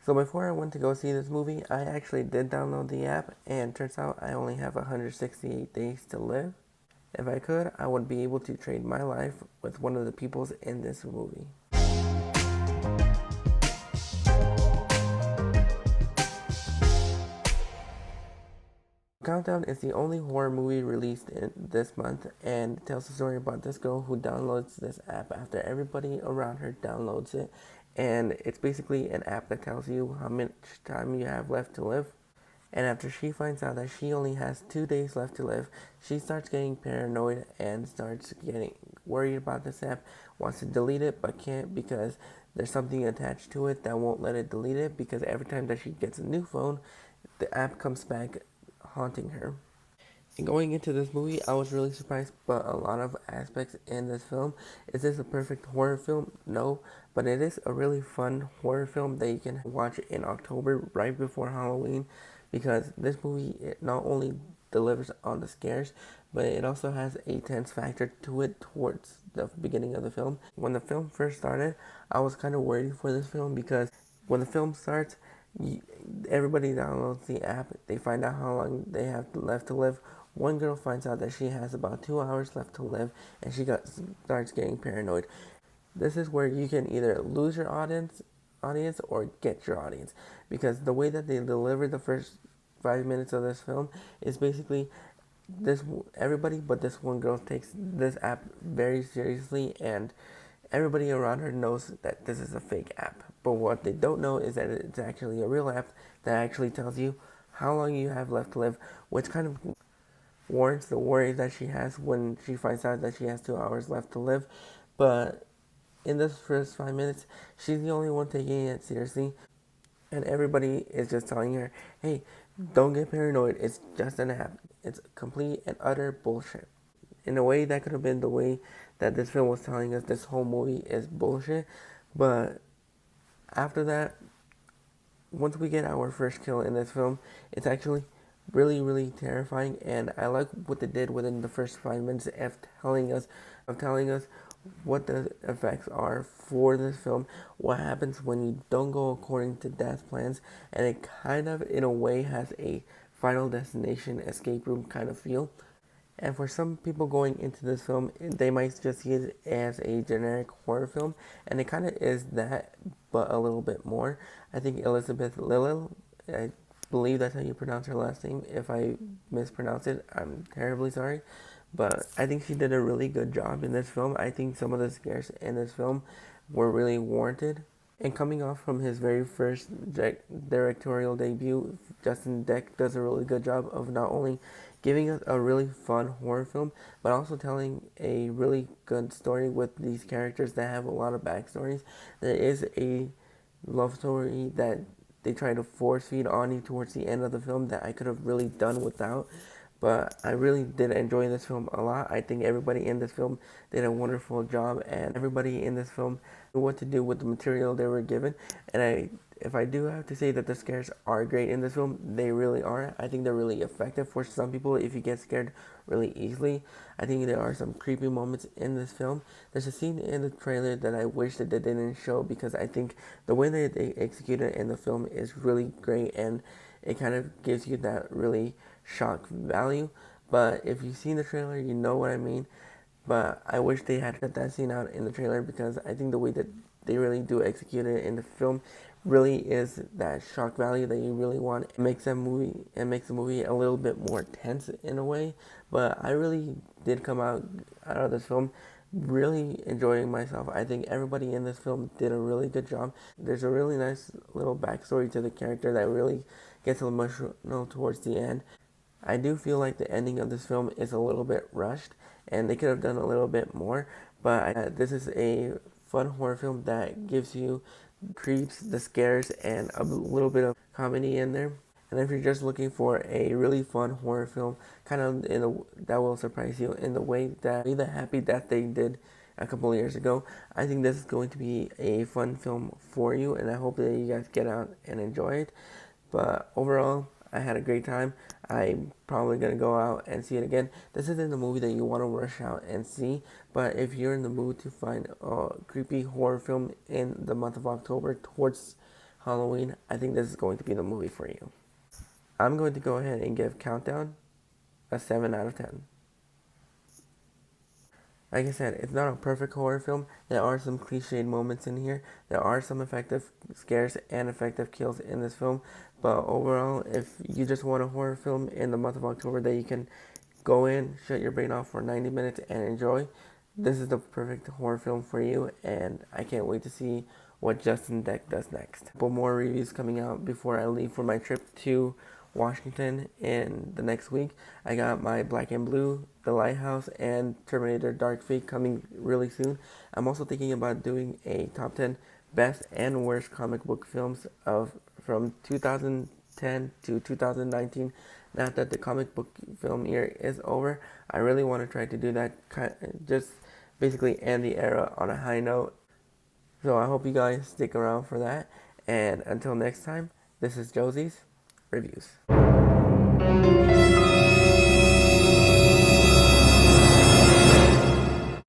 So before I went to go see this movie, I actually did download the app, and turns out I only have 168 days to live. If I could, I would be able to trade my life with one of the peoples in this movie. Countdown is the only horror movie released in this month, and it tells the story about this girl who downloads this app after everybody around her downloads it. And it's basically an app that tells you how much time you have left to live. And after she finds out that she only has 2 days left to live, she starts getting paranoid and starts getting worried about this app, wants to delete it but can't because there's something attached to it that won't let it delete it, because every time that she gets a new phone, the app comes back haunting her. And going into this movie, I was really surprised by a lot of aspects in this film. Is this a perfect horror film? No, but it is a really fun horror film that you can watch in October right before Halloween, because this movie, it not only delivers on the scares, but it also has a tense factor to it towards the beginning of the film. When the film first started, I was kind of worried for this film because when the film starts, everybody downloads the app. They find out how long they have left to live. One girl finds out that she has about 2 hours left to live, and starts getting paranoid. This is where you can either lose your audience or get your audience, because the way that they deliver the first 5 minutes of this film is basically this everybody but this one girl takes this app very seriously, and everybody around her knows that this is a fake app. But what they don't know is that it's actually a real app that actually tells you how long you have left to live, which kind of warrants the worry that she has when she finds out that she has 2 hours left to live. But in this first 5 minutes, she's the only one taking it seriously, and everybody is just telling her, hey, don't get paranoid, it's just an app. It's complete and utter bullshit. In a way, that could have been the way that this film was telling us this whole movie is bullshit. But after that, once we get our first kill in this film, it's actually really, really terrifying. And I like what they did within the first 5 minutes of telling us what the effects are for this film, what happens when you don't go according to Dad's plans, and it kind of, in a way, has a Final Destination escape room kind of feel. And for some people going into this film, they might just see it as a generic horror film, and it kind of is that, but a little bit more. I think Elizabeth Lilil, I believe that's how you pronounce her last name. If I mispronounce it, I'm terribly sorry. But I think she did a really good job in this film. I think some of the scares in this film were really warranted. And coming off from his very first directorial debut, Justin Deck does a really good job of not only giving us a really fun horror film, but also telling a really good story with these characters that have a lot of backstories. There is a love story that they try to force feed on you towards the end of the film that I could have really done without. But I really did enjoy this film a lot. I think everybody in this film did a wonderful job, and everybody in this film knew what to do with the material they were given. And if I do have to say that the scares are great in this film, they really are. I think they're really effective for some people if you get scared really easily. I think there are some creepy moments in this film. There's a scene in the trailer that I wish that they didn't show, because I think the way that they execute it in the film is really great, and it kind of gives you that really shock value. But if you've seen the trailer, you know what I mean. But I wish they had cut that scene out in the trailer, because I think the way that they really do execute it in the film really is that shock value that you really want. It makes the movie a little bit more tense in a way. But I really did come out of this film really enjoying myself. I think everybody in this film did a really good job. There's a really nice little backstory to the character that really gets emotional towards the end. I do feel like the ending of this film is a little bit rushed, and they could have done a little bit more. But this is a fun horror film that gives you creeps, the scares, and a little bit of comedy in there. And if you're just looking for a really fun horror film, kind of that will surprise you in the way that the Happy Death Day did a couple of years ago, I think this is going to be a fun film for you, and I hope that you guys get out and enjoy it. But overall, I had a great time. I'm probably going to go out and see it again. This isn't a movie that you want to rush out and see, but if you're in the mood to find a creepy horror film in the month of October towards Halloween, I think this is going to be the movie for you. I'm going to go ahead and give Countdown a 7 out of 10. Like I said, it's not a perfect horror film. There are some cliched moments in here. There are some effective scares and effective kills in this film. But overall, if you just want a horror film in the month of October that you can go in, shut your brain off for 90 minutes and enjoy, this is the perfect horror film for you. And I can't wait to see what Justin Deck does next. A couple more reviews coming out before I leave for my trip to Washington in the next week. I got my Black and Blue, The Lighthouse, and Terminator Dark Fate coming really soon. I'm also thinking about doing a top 10 best and worst comic book films of from 2010 to 2019. Now that the comic book film year is over, I really want to try to do that, just basically end the era on a high note. So I hope you guys stick around for that. And until next time, this is Josie's Reviews.